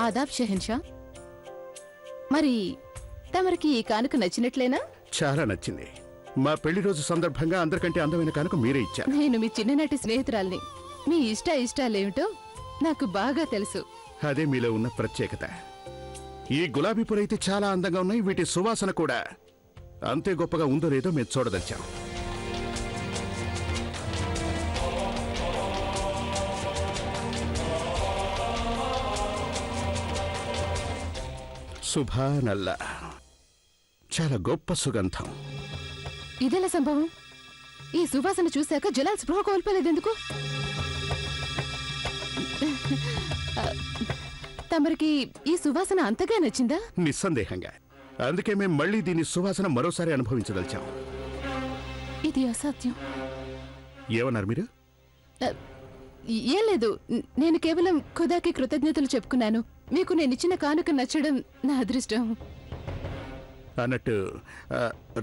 ఆదాబ్ షెహన్షా. మరి తమరికి ఈ కానుక నచ్చినట్లేనా? చాలా నచ్చింది. మా పెళ్లి రోజు సందర్భంగా అందరికంటే అందమైన కానుక మీరే ఇచ్చారు. నేను మీ చిన్ననాటి స్నేహితురాల్ని. మీ ఇష్టాలేమిటో నాకు బాగా తెలుసు. అదే మీలో ఉన్న ప్రత్యేకత. ఈ గులాబీ పూలైతే చాలా అందంగా ఉన్నాయి. వీటి సువాసన కూడా అంతే గొప్పగా ఉందో లేదో మేము చూడదలిచాం. సుభానల్లా, చాలా గొప్ప సుగంధం. ఇదెలా సంభవం? ఈ సువాసన చూశాక జలాల్ స్పృహ కోల్పోలేదెందుకు? తమరికి ఈ సువాసన అంతగా నచ్చిందా? నిస్సందేహంగా. అందుకే మేం మళ్ళీ దీని సువాసన మరోసారి అనుభవించదలిచాం. ఇది అసాధ్యం. ఏమన్నారు మీరు? ఏం లేదు, నేను కేవలం ఖుదాకి కృతజ్ఞతలు చెప్పుకున్నాను. మీకు నేనిచ్చిన కానుక నచ్చడం నా అదృష్టం. అన్నట్టు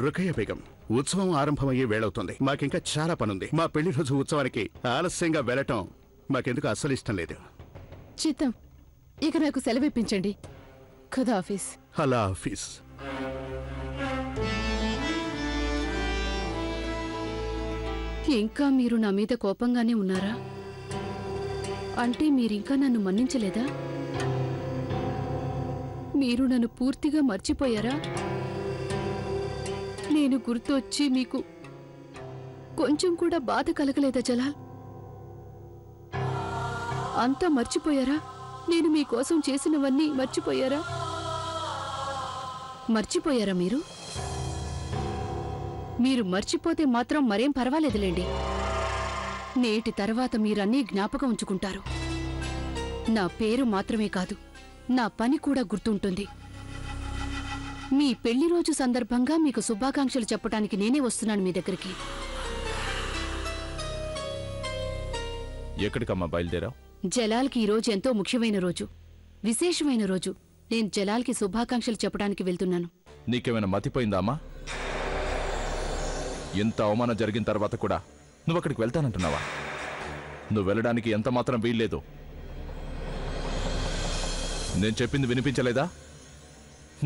రుఖయ్య బేగం, ఉత్సవం ఆరంభమయ్యే వేళవుతుంది. మాకింకా చాలా పనుంది. మా పెళ్లి రోజు ఉత్సవానికి ఆలస్యంగా వెళ్ళటం మాకెందుకు అస్సలు ఇష్టం లేదు. చిత్తం, ఇక నాకు సెలవిప్పించండి. ఖుదా ఆఫీస్. అలా ఆఫీస్. ఇంకా మీరు నా మీద కోపంగానే ఉన్నారా? అంటే మీరింకా నన్ను మన్నించలేదా? మీరు నన్ను పూర్తిగా మర్చిపోయారా? నేను గుర్తొచ్చి మీకు కొంచెం కూడా బాధ కలగలేదా జలాల్? అంతా మర్చిపోయారా? నేను మీకోసం చేసినవన్నీ మర్చిపోయారా? మర్చిపోయారా మీరు? మీరు మర్చిపోతే మాత్రం మరేం పర్వాలేదులేండి. నేటి తర్వాత మీరన్నీ జ్ఞాపకం ఉంచుకుంటారు. నా పేరు మాత్రమే కాదు, నా పని కూడా గుర్తుంటుంది. మీ పెళ్లి రోజు సందర్భంగా మీకు శుభాకాంక్షలు చెప్పడానికి నేనే వస్తున్నాను మీ దగ్గరికి. ఎక్కడికమ్మా బయలుదేరావు? జలాల్కి ఈరోజు ఎంతో ముఖ్యమైన రోజు, విశేషమైన రోజు. నేను జలాల్కి శుభాకాంక్షలు చెప్పడానికి వెళ్తున్నాను. నీకేమైనా మతిపోయిందామా? ఇంత అవమానం జరిగిన తర్వాత కూడా నువ్వు అక్కడికి వెళ్తానంటున్నావా? నువ్వు వెళ్ళడానికి ఎంత మాత్రం వీల్లేదు. నేను చెప్పింది వినిపించలేదా?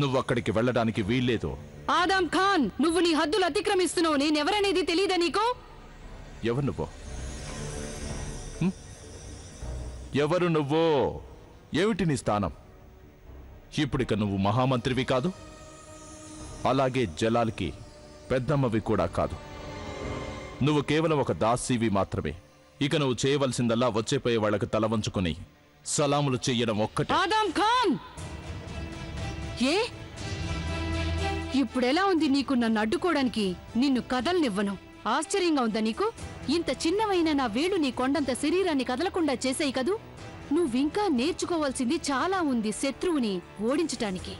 నువ్వు అక్కడికి వెళ్ళడానికి వీల్లేదు. ఆదం ఖాన్, నువ్వు నీ హద్దులు అతిక్రమిస్తున్నావు. నేనెవరనేది తెలీదా నీకు? ఎవరు నువ్వు? ఎవరు నువ్వు? ఏమిటి నీ స్థానం? ఇప్పుడిక నువ్వు మహామంత్రివి కాదు, అలాగే జలాల్కి పెద్దమ్మవి కూడా కాదు. నువ్వు కేవలం ఒక దాసీవి మాత్రమే. ఇక నువ్వు చేయవలసిందల్లా వచ్చేపోయే వాళ్లకు తల వంచుకుని సలాములు చెయ్యడం ఒక్కటే. ఆదం ఖాన్, ఏ ఇప్పుడెలా ఉంది నీకు నన్ను అడ్డుకోవడానికి? నిన్ను కదలనివ్వను. ఆశ్చర్యంగా ఉందా నీకు? ఇంత చిన్నవైన నా వేలు నీ కొండంత శరీరాన్ని కదలకుండా చేసాయి కదూ. నువ్వింకా నేర్చుకోవాల్సింది చాలా ఉంది శత్రువుని ఓడించటానికి.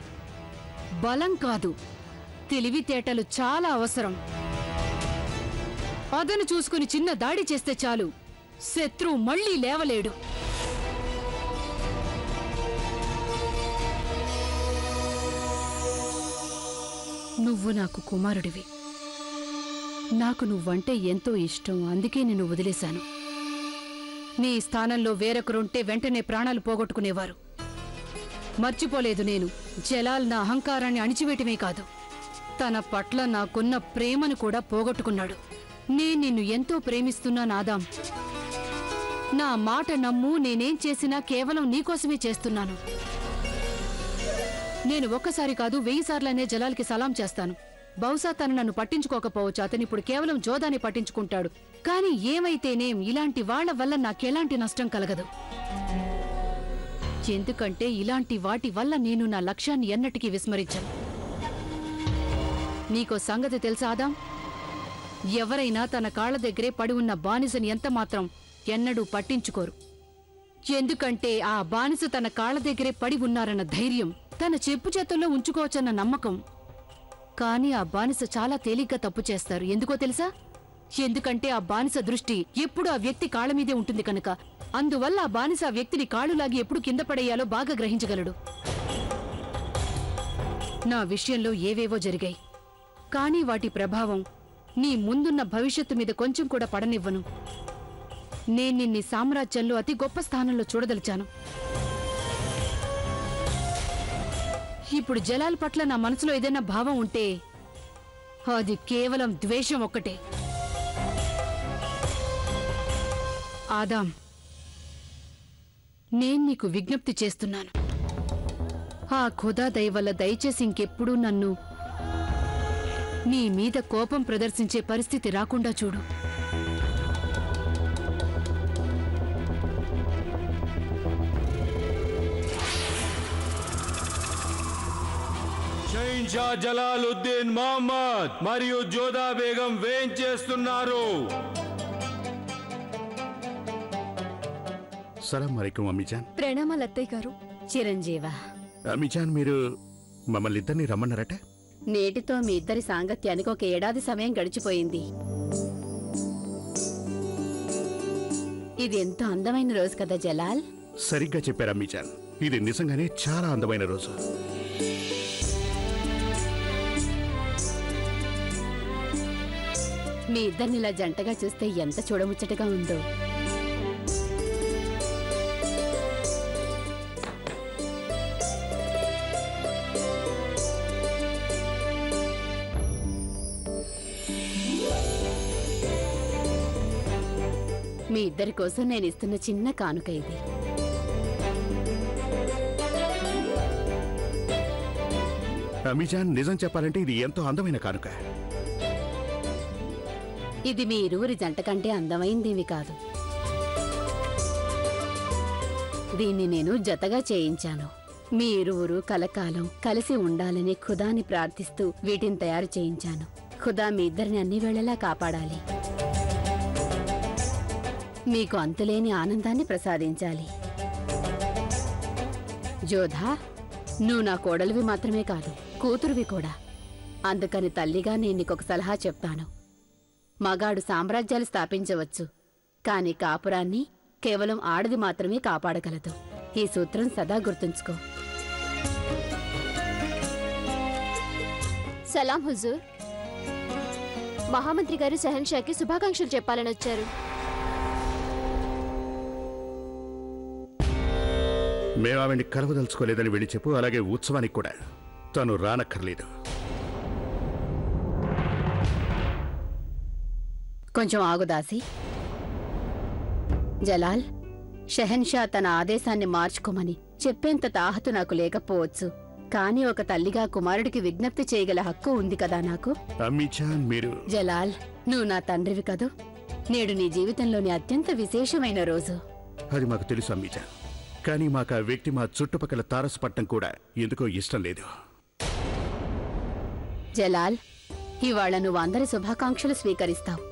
బలం కాదు, తెలివితేటలు చాలా అవసరం. అదను చూసుకుని చిన్న దాడి చేస్తే చాలు, శత్రువు మళ్లీ లేవలేడు. నువ్వు నాకు కుమారుడివి. నాకు నువ్వంటే ఎంతో ఇష్టం, అందుకే నిన్ను వదిలేశాను. నీ స్థానంలో వేరొకరుంటే వెంటనే ప్రాణాలు పోగొట్టుకునేవారు. మర్చిపోలేదు నేను. జలాల్ నా అహంకారాన్ని అణిచివేయటమే కాదు, తన పట్ల నాకున్న ప్రేమను కూడా పోగొట్టుకున్నాడు. నేను నిన్ను ఎంతో ప్రేమిస్తున్నాను ఆదాం. నా మాట నమ్ము. నేనేం చేసినా కేవలం నీకోసమే చేస్తున్నాను. నేను ఒక్కసారి కాదు 1000 సార్లనే జలాల్కి సలాం చేస్తాను. బహుశా తను నన్ను పట్టించుకోకపోవచ్చు. అతనిప్పుడు కేవలం జోదాన్ని పట్టించుకుంటాడు. కానీ ఏమైతేనేం, ఇలాంటి వాళ్ల వల్ల నాకెలాంటి నష్టం కలగదు. ఎందుకంటే ఇలాంటి వాటి వల్ల నేను నా లక్ష్యాన్ని ఎన్నటికీ విస్మరించను. నీకో సంగతి తెలుసా ఆదాం? ఎవరైనా తన కాళ్ల దగ్గరే పడి ఉన్న బానిసని ఎంతమాత్రం ఎన్నడూ పట్టించుకోరు. ఎందుకంటే ఆ బానిస తన కాళ్ల దగ్గరే పడి ఉన్నారన్న ధైర్యం, తన చెప్పు చేతుల్లో ఉంచుకోవచ్చన్న నమ్మకం. కానీ ఆ బానిస చాలా తేలిగ్గా తప్పు చేస్తారు. ఎందుకో తెలుసా? ఎందుకంటే ఆ బానిస దృష్టి ఎప్పుడు ఆ వ్యక్తి కాళ్ల మీదే ఉంటుంది కనుక. అందువల్ల ఆ బానిస ఆ వ్యక్తిని కాళ్లులాగి ఎప్పుడు కింద పడేయాలో బాగా గ్రహించగలడు. నా విషయంలో ఏవేవో జరిగాయి, కానీ వాటి ప్రభావం నీ ముందున్న భవిష్యత్తు మీద కొంచెం కూడా పడనివ్వను. నేను నిన్ని సామ్రాజ్యంలో అతి గొప్ప స్థానంలో చూడదలిచాను. ఇప్పుడు జలాల్ పట్ల నా మనసులో ఏదైనా భావం ఉంటే అది కేవలం ద్వేషం ఒక్కటే. ఆదాం, నేను నీకు విజ్ఞప్తి చేస్తున్నాను. ఆ ఖుదా దయ వల్ల దయచేసి ఇంకెప్పుడూ నన్ను నీ మీద కోపం ప్రదర్శించే పరిస్థితి రాకుండా చూడు. షహీన్షా జలాలుద్దీన్ మహమ్మద్ మరియు జోదా బేగం వేంచేస్తున్నారు. సలాం అలైకుం అమ్మీజాన్. ప్రణామాలు అత్తయ్య గారు. చిరంజీవ, అమ్మీజాన్, మీరు మమ్మల్ని ఇద్దరిని రమ్మన్నారట? నేటితో మీ ఇద్దరి సాంగత్యానికి ఒక ఏడాది సమయం గడిచిపోయింది. ఇది ఎంతో అందమైన రోజు కదా జలాల్? సరిగ్గా చెప్పారు అమ్మీజాన్. ఇది నిజంగానే చాలా అందమైన రోజు. మీ ఇద్దరిని ఇలా జంటగా చూస్తే ఎంత చూడముచ్చటగా ఉందో. మీ ఇద్దరి కోసం నేను ఇస్తున్న చిన్న కానుక ఇది. అమ్మీజాన్, నిజం చెప్పాలంటే ఇది ఎంతో అందమైన కానుక. ఇది మీ ఇరువురి జంట కంటే అందమైందేమి కాదు. దీన్ని నేను జతగా చేయించాను. మీ ఇరువురు కలకాలం కలిసి ఉండాలని ఖుదాని ప్రార్థిస్తూ వీటిని తయారు చేయించాను. ఖుదా మీ ఇద్దరిని అన్ని వేళలా కాపాడాలి, మీకు అంతులేని ఆనందాన్ని ప్రసాదించాలి. జోధా, నువ్వు నా కోడలివి మాత్రమే కాదు, కూతురువి కూడా. అందుకని తల్లిగా నేను నీకొక సలహా చెప్తాను. మగాడు సామ్రాజ్యాలు స్థాపించవచ్చు, కాని కాపురాన్ని కేవలం ఆడది మాత్రమే కాపాడగలదు. ఈ సూత్రం సదా గుర్తుంచుకో. సలాం హుజూర్. మహామంత్రి గారు షహన్షాకి శుభాకాంక్షలు చెప్పాలని వచ్చారు. మేము ఆవిడ్ని కలవదలుచుకోలేదని వెళ్ళి చెప్పు. అలాగే ఉత్సవానికి కూడా తను రానక్కర్లేదు. కొంచెం ఆగుదాసి. జలాల్, షెహన్షా తన ఆదేశాన్ని మార్చుకోమని చెప్పేంత తాహతు నాకు లేకపోవచ్చు, కానీ ఒక తల్లిగా కుమారుడికి విజ్ఞప్తి చేయగల హక్కు ఉంది కదా నాకు. అమ్మీజాన్, మీరు... జలాల్, నువ్వు నా తండ్రివి కదూ. నేడు నీ జీవితంలోని అత్యంత విశేషమైన రోజు. అది మాకు తెలుసు అమ్మీజాన్, కానీ మాకు ఆ వ్యక్తి మా చుట్టుపక్కల తారసపట్టం కూడా ఎందుకో ఇష్టం లేదు. జలాల్, ఇవాళ నువ్వు అందరి శుభాకాంక్షలు స్వీకరిస్తావు.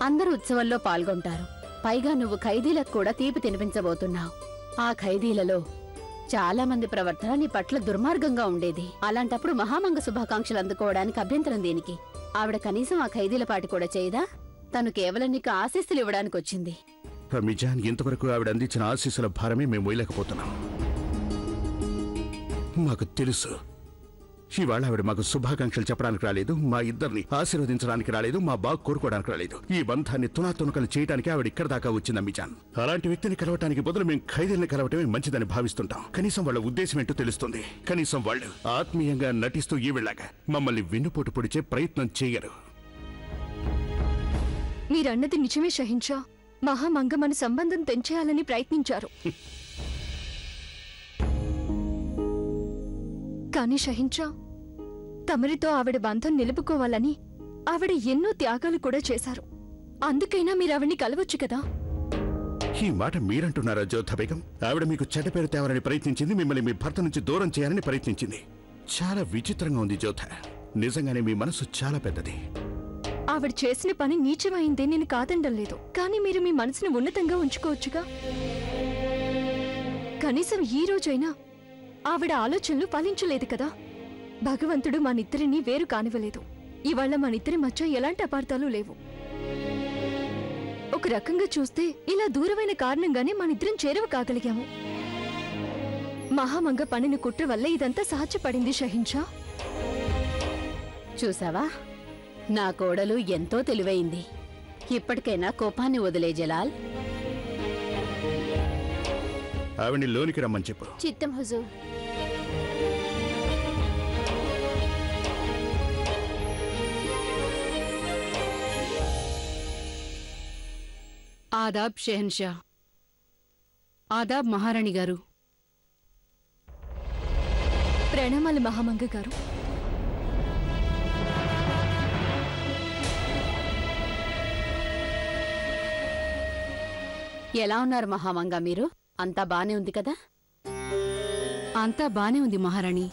అందరూ ఉత్సవంలో పాల్గొంటారు. పైగా నువ్వు ఖైదీలకు కూడా తీపి తినిపించబోతున్నావు. ఆ ఖైదీలలో చాలా మంది ప్రవర్తన నీ పట్ల దుర్మార్గంగా ఉండేది. అలాంటప్పుడు మహామంగ శుభాకాంక్షలు అందుకోవడానికి అభ్యంతరం దేనికి? ఆవిడ కనీసం ఆ ఖైదీల పాటి కూడా చేయదా? తను కేవలం నీకు ఆశీస్సులు ఇవ్వడానికి వచ్చింది. అమ్మీజాన్, ఇంతవరకు ఆవిడ అందించిన ఆశీస్సుల భారమే మేము మోయలేకపోతున్నాం. మాకు తెలుసు, ఇవాళ ఆవిడ మాకు శుభాకాంక్షలు చెప్పడానికి రాలేదు, మా ఇద్దరిని ఆశీర్వదించడానికి రాలేదు, మా బాగు కోరుకోవడానికి రాలేదు. ఈ బంధాన్ని తునాతునకలు చేయడానికి ఆవిడ ఇక్కడ దాకా వచ్చింది అమ్మీజాన్. అలాంటి వ్యక్తిని కలవటానికి బదులు మేము ఖైదీల్ని కలవటమే మంచిదని భావిస్తుంటాం. కనీసం వాళ్ళ ఉద్దేశం ఏంటో తెలుస్తుంది. కనీసం వాళ్ళు ఆత్మీయంగా నటిస్తూ ఈవిళ్ళగా మమ్మల్ని వెన్నుపోటు పొడిచే ప్రయత్నం చేయరు. మీరన్నది నిజమే షహిన్షా. మహామంగ మన సంబంధం తెంచేయాలని ప్రయత్నించారు. కానీ షహిన్షా, తమరితో ఆవిడ బంధం నిలుపుకోవాలని ఆవిడ ఎన్నో త్యాగాలు కూడా చేశారు. అందుకైనా మీరు ఆవిడ్ని కలవచ్చు కదా. ఈ మాట మీరంటున్నారా జోధా బేగం? ఆవిడ మీకు చెడ్డ పేరు తేవాలని ప్రయత్నించింది, మిమ్మల్ని మీ భర్త నుంచి దూరం చేయాలని ప్రయత్నించింది. చాలా విచిత్రంగా ఉంది జోధా. నిజంగానే మీ మనసు చాలా పెద్దది. ఆవిడ చేసిన పని నీచమైందే, నేను కాదండం లేదు. కానీ మీరు మీ మనసుని ఉన్నతంగా ఉంచుకోవచ్చుగా. కనీసం ఈ రోజైనా ఆవిడ ఆలోచనలు ఫలించలేదు కదా. భగవంతుడు మనిద్దరినీ వేరు కానివ్వలేదు. ఇవాళ మనిద్దరి మధ్య ఎలాంటి అపార్థాలు లేవు. ఒక రకంగా చూస్తే ఇలా దూరమైన కారణంగానే మనిద్దరం చేరువ కాగలిగాము. మహామంగ పనిని కుట్ర వల్ల ఇదంతా సాధ్యపడింది షహిన్షా. చూసావా, నా కోడలు ఎంతో తెలివైంది. ఇప్పటికైనా కోపాన్ని వదిలే జలాల్. ఆవిడ్ని లోనికి రమ్మని చెప్పు. చిత్తం హుజూర్. ఆదాబ్ షెహన్షా. ఆదాబ్ మహారాణి గారు. ప్రణామాలు మహామంగ గారు. ఎలా ఉన్నారు మహామంగ మీరు? అంతా బానే ఉంది కదా? అంతా బానే ఉంది మహారాణి.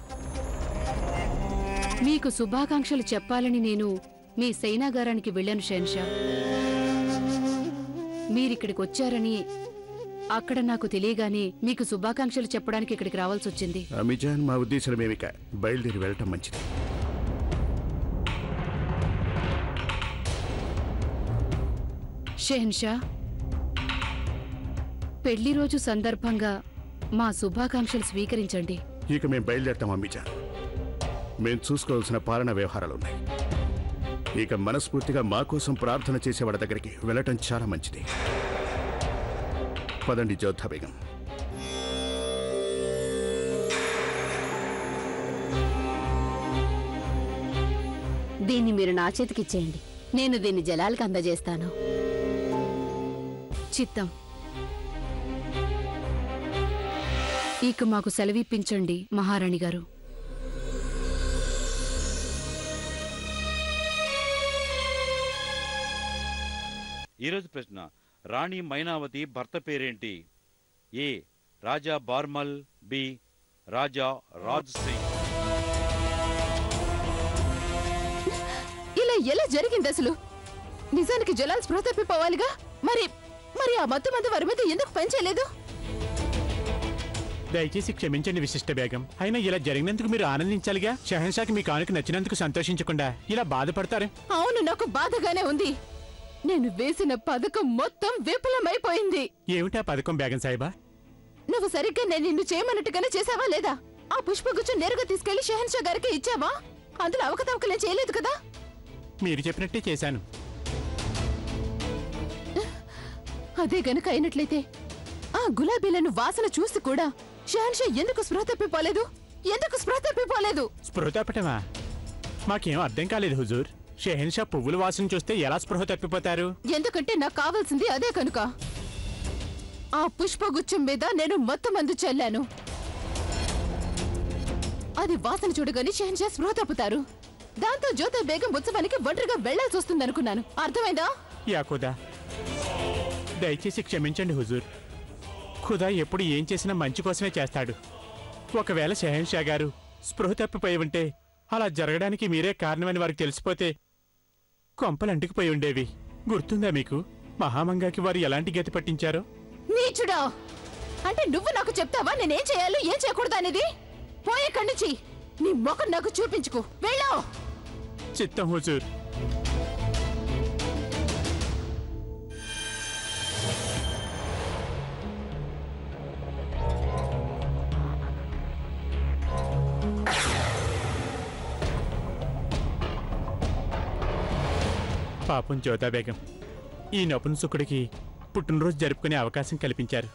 మీకు శుభాకాంక్షలు చెప్పాలని నేను మీ సైనాగారానికి వెళ్ళాను షెహన్షా. మీరిక్కడికి వచ్చారని అక్కడ నాకు తెలియగానే మీకు శుభాకాంక్షలు చెప్పడానికి ఇక్కడికి రావాల్సి వచ్చింది. అమిజాన్, మా ఉద్దేశం ఏమిక బయలుదేరి వెళ్ళటం మంచిది. షెహన్షా, పెళ్లి రోజు సందర్భంగా మా శుభాకాంక్షలు స్వీకరించండి. ఇక మేము బయలుదేరతాం అమిజాన్. మేం చూసుకోవాల్సిన పాలన వ్యవహారాలున్నాయి. ఇక మనస్ఫూర్తిగా మా కోసం ప్రార్థన చేసేవాడి దగ్గరికి వెళ్ళటం చాలా మంచిది. పదండి జోధా బేగం. దీన్ని మీరు నా చేతికిచ్చేయండి. నేను దీన్ని జలాలకు అందజేస్తాను. చిత్తం. ఇక మాకు సెలవిప్పించండి మహారాణి గారు. ఈరోజు ప్రశ్న: రాణి మైనావతి భర్త పేరేంటి? ఏ రాజా బార్మల్, బి రాజా రాజ్ సింగ్. ఇలా ఎలా జరిగింది అసలు? నిజానికి జలాల్ స్పృహ తప్పిపోవాలిగా. మరి మరి ఆ మత్తు మందు వారి మీద ఎందుకు పనిచేయలేదు? దయచేసి క్షమించండి విశిష్ట బేగం. అయినా ఇలా జరిగినందుకు మీరు ఆనందించాలిగా. షహన్షాకి మీ కానుక నచ్చినందుకు సంతోషించకుండా ఇలా బాధపడతారు? అవును, నాకు బాధగానే ఉంది. నేను వేసిన పథకం మొత్తం విఫలమైపోయింది. ఏమిటా పథకం బేగం సాహిబా? నువ్వు సరిగ్గా నేను నిన్ను చేయమన్నట్టుగానే చేసావా లేదా? ఆ పుష్పగుచ్చం నేరుగా తీసుకెళ్లి షెహన్షా గారికి ఇచ్చావా? అందులో అవకతవకలేం చేయలేదు కదా? మీరు చెప్పినట్టే చేశాను. అదే గనుక అయినట్లయితే ఆ గులాబీలను వాసన చూసి కూడా షెహన్షా ఎందుకు స్పృహ తప్పిపోలేదు? ఎందుకు స్పృహ తప్పిపోలేదు? స్పృహ తప్పటమా? మాకేం అర్థం కాలేదు హుజూర్. షెహన్షా పువ్వుల వాసన చూస్తే ఎలా స్పృహ తప్పిపోతారు? ఎందుకంటే నాకు కావాల్సింది అదే కనుక. ఆ పుష్పగుచ్చం మీద నేను మొత్తం మందు చల్లాను. అది వాసన చూడగానే షెహన్షా స్పృహ తప్పుతారు. దాంతో జోధా బేగం ఉత్సవానికి ఒంటరిగా వెళ్లాల్సి వస్తుందనుకున్నాను. అర్థమైందా? యా ఖుదా, దయచేసి క్షమించండి హుజూర్. ఖుదా ఎప్పుడు ఏం చేసినా మంచి కోసమే చేస్తాడు. ఒకవేళ షెహన్షా గారు స్పృహ తప్పిపోయి ఉంటే, అలా జరగడానికి మీరే కారణమని వారికి తెలిసిపోతే కొంపలంటికిపోయి ఉండేవి. గుర్తుందా మీకు మహామంగాకి వారు ఎలాంటి గతి పట్టించారో? నీచుడా! అంటే నువ్వు నాకు చెప్తావా నేనేం చేయాలి, ఏం చేయకూడదు అనేది? పోయే కన్నుచి నీ ముఖం నాకు చూపించుకో. వెళ్ళో. చిత్తం హుజూర్. పాపం జోధా బేగం ఈ నపుంసకుడికి పుట్టినరోజు జరుపుకునే అవకాశం కల్పించారు.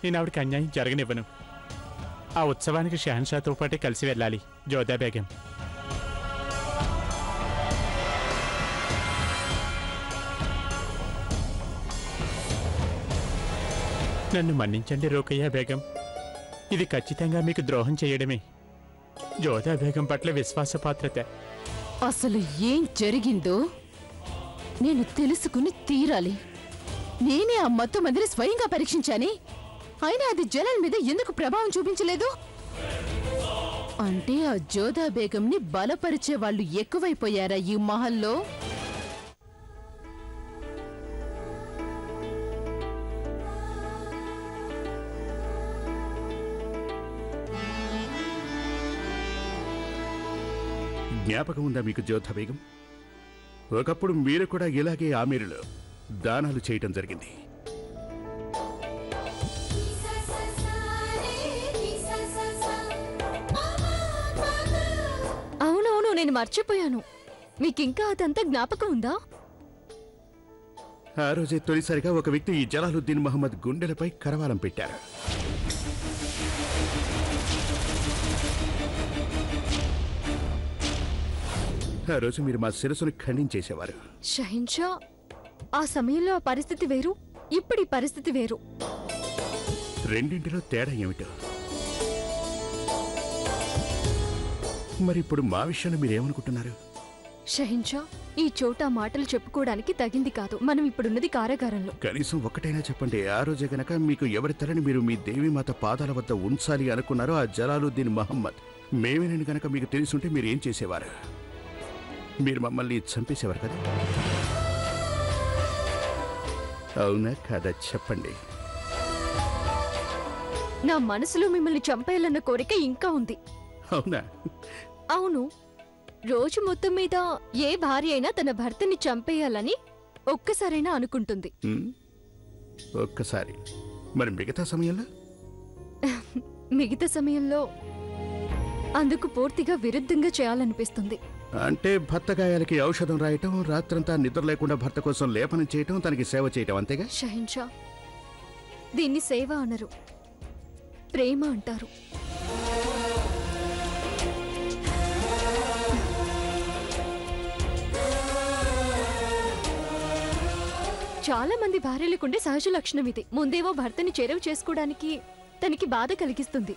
నేను ఆవిడకి అన్యాయం జరగనివ్వను. ఆ ఉత్సవానికి షెహన్షాతో పాటే కలిసి వెళ్ళాలి జోధా బేగం. నన్ను మన్నించండి రోకయ్య బేగం. ఇది ఖచ్చితంగా మీకు ద్రోహం చేయడమే. జోధా బేగం పట్ల విశ్వాసపాత్రత. అసలు ఏం జరిగిందో నేను తెలుసుకుని తీరాలి. నేనే ఆ మత్తు మందిని స్వయంగా పరీక్షించాని, అయినా అది జలాల్ మీద ఎందుకు ప్రభావం చూపించలేదు? అంటే ఆ జోధా బేగంని బలపరిచే వాళ్ళు ఎక్కువైపోయారా ఈ మహల్లో? జ్ఞాపకం ఉందా మీకు జోధా బేగం? ఒకప్పుడు మీరు కూడా ఇలాగే ఆమీరులో దానాలు చేయటం జరిగింది. అవునవును, నేను మర్చిపోయాను. మీకింకా అదంతా జ్ఞాపకం ఉందా? ఆ రోజే తొలిసారిగా ఒక వ్యక్తి ఈ జలాలుద్దీన్ మహమ్మద్ గుండెలపై కరవాలం పెట్టారు. ఆ రోజు మీరు మా శిరస్సును ఖండించేసేవారు. షహిన్షా, ఆ సమయంలో ఆ పరిస్థితి వేరు, ఇప్పుడు ఈ పరిస్థితి వేరు. రెండింటిలో తేడా ఏమిటో? మరి ఇప్పుడు మా విషయంలో మీరేమనుకుంటున్నారు? షహిన్షా, ఈ చోట మాటలు చెప్పుకోవడానికి తగింది కాదు. మనం ఇప్పుడున్నది కారాగారంలో. కనీసం ఒక్కటైనా చెప్పండి. ఆ రోజే గనక మీకు ఎవరి తలని మీరు మీ దేవీమాత పాదాల వద్ద ఉంచాలి అనుకున్నారో ఆ జలాలుద్దీన్ మహమ్మద్ మేమేనని గనక మీకు తెలుసుంటే మీరు ఏం చేసేవారు? మీరు మమ్మల్ని చంపేసేవారు కదా? అవునా కాదా చెప్పండి. నా మనసులో మిమ్మల్ని చంపేయాలన్న కోరిక ఇంకా ఉంది. అవునా? అవును. రోజు మొత్తం మీద ఏ భార్య అయినా తన భర్తని చంపేయాలని ఒక్కసారైనా అనుకుంటుంది. ఒక్కసారి. మరి మిగతా సమయంలో? మిగతా సమయంలో అందుకు పూర్తిగా విరుద్ధంగా చేయాలనిపిస్తుంది. అంటే భర్త గాయాలకి ఔషధం రాయటం, రాత్రంతా నిద్ర లేకుండా భర్త కోసం లేపనం చేయటం, తనకి సేవ చేయటం, అంతేగా? షహిన్షా, దీన్ని సేవ అనరు, ప్రేమ అంటారు. చాలా మంది భార్యలకుండే సహజ లక్షణం ఇది. ముందేవో భర్తని చేరువ చేసుకోవడానికి తనకి బాధ కలిగిస్తుంది,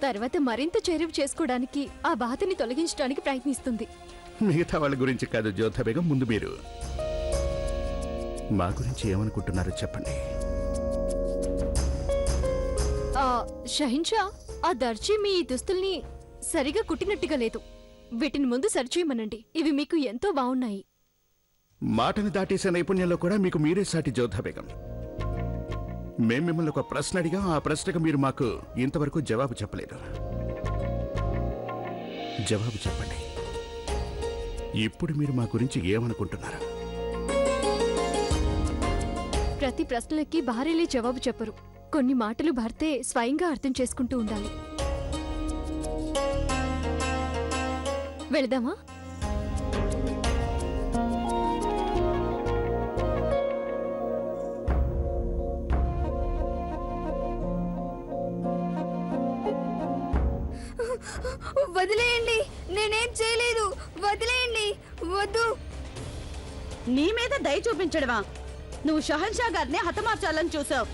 తర్వాత మరింత చేరువ చేసుకోవడానికి ఆ బాధని తొలగించడానికి ప్రయత్నిస్తుంది. మిగతా వాళ్ళ గురించి కాదు జ్యోతా బేగం, ముందు మీరు మా గురించి ఏమనుకుంటున్నారో చెప్పండి. షహిన్షా, ఆ దర్జీ మీ ఈ దుస్తుల్ని సరిగా కుట్టినట్టుగా లేదు. వీటిని ముందు సరిచేయమనండి. ఇవి మీకు ఎంతో బాగున్నాయి. మాటని దాటేసే నైపుణ్యంలో కూడా మీకు మీరే సాటి జ్యోతా బేగం. మేం మిమ్మల్ని ఒక ప్రశ్న అడిగాం, ఆ ప్రశ్నకు మీరు మాకు ఇంతవరకు జవాబు చెప్పలేదు. జవాబు చెప్పండి. ఇప్పుడు మీరు మా గురించి ఏమనుకుంటున్నారు? ప్రతి ప్రశ్నలకి భార్యలే జవాబు చెప్పరు. కొన్ని మాటలు భర్తే స్వయంగా అర్థం చేసుకుంటూ ఉండాలి. వెళదామా? వదిలేయండి, నేనేం చేయలేదు, వదిలేయండి, వద్దు. నీ మీద దయ చూపించడమా? నువ్వు షహన్షా గారిని హతమార్చాలని చూసావు.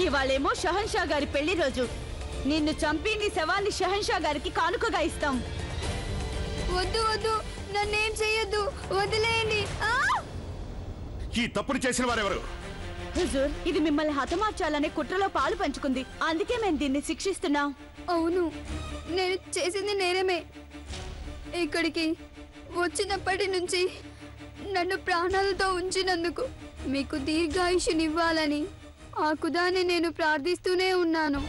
ఇవాళేమో షహన్షా గారి పెళ్లి రోజు. నిన్ను చంపి నీ శవాన్ని షహన్షా గారికి కానుకగా ఇస్తాం. వద్దు వద్దు, నన్నేం చెయ్యొద్దు, వదిలేయండి. ఈ తప్పుని చేసిన వారెవరు? హుజూర్, ఇది మిమ్మల్ని హతమార్చాలనే కుట్రలో పాలు పంచుకుంది, అందుకే మేము దీన్ని శిక్షిస్తున్నాం. అవును, నేను చేసింది నేరమే. ఇక్కడికి వచ్చినప్పటి నుంచి నన్ను ప్రాణాలతో ఉంచినందుకు మీకు దీర్ఘాయుషునివ్వాలని ఆ ఖుదాని నేను ప్రార్థిస్తూనే ఉన్నాను.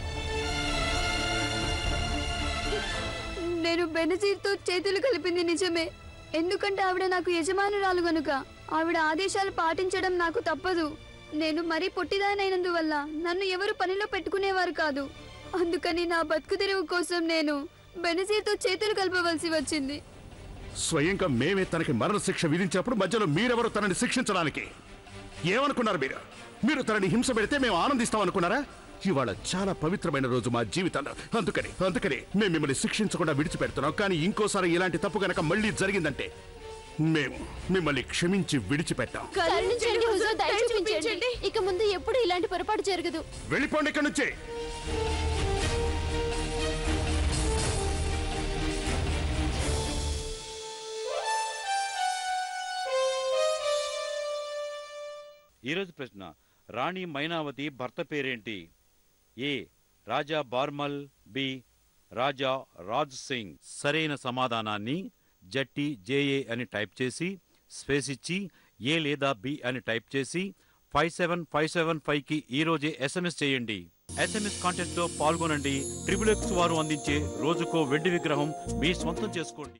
నేను బెనజీర్తో చేతులు కలిపింది నిజమే, ఎందుకంటే ఆవిడ నాకు యజమానురాలు గనుక ఆవిడ ఆదేశాలు పాటించడం నాకు తప్పదు. నేను మరీ పొట్టిదానైనందువల్ల నన్ను ఎవరు పనిలో పెట్టుకునేవారు కాదు. అందుకని నా బతుకు తెరువు కోసం నేను బెనజీర్తో చేతులు కలపవలసి వచ్చింది. స్వయంగా మేమే తనకి మరణశిక్ష విధించినప్పుడు మధ్యలో మీరెవరు తనని శిక్షించడానికి? ఏమనుకున్నారు మీరు? మీరు తనని హింస పెడితే మేము ఆనందిస్తాం అనుకున్నారా? ఇవాళ చాలా పవిత్రమైన రోజు మా జీవితంలో. అందుకని మేము మిమ్మల్ని శిక్షించకుండా విడిచిపెడుతున్నాం. కానీ ఇంకోసారి ఇలాంటి తప్పు గనక మళ్ళీ జరిగిందంటే మేము మిమ్మల్ని క్షమించి విడిచిపెట్టాం. ఇక ముందు ఎప్పుడు ఇలాంటి పొరపాటు జరగదు. వెళ్ళిపోండి ఇక్కడి నుంచి. ఈరోజు ప్రశ్న, రాణి మైనావతి భర్త పేరేంటి? ఏ రాజా బార్మల్, బి రాజా రాజ్ సింగ్. సరైన సమాధానాన్ని జట్టి జేఏ అని టైప్ చేసి స్పేస్ ఇచ్చి ఏ లేదా బి అని టైప్ చేసి 57575కి ఈరోజే SMS చేయండి. SMS కాంటెస్ట్ లో పాల్గొనండి. XXX వారు అందించే రోజుకో వెండి విగ్రహం మీ సొంతం చేసుకోండి.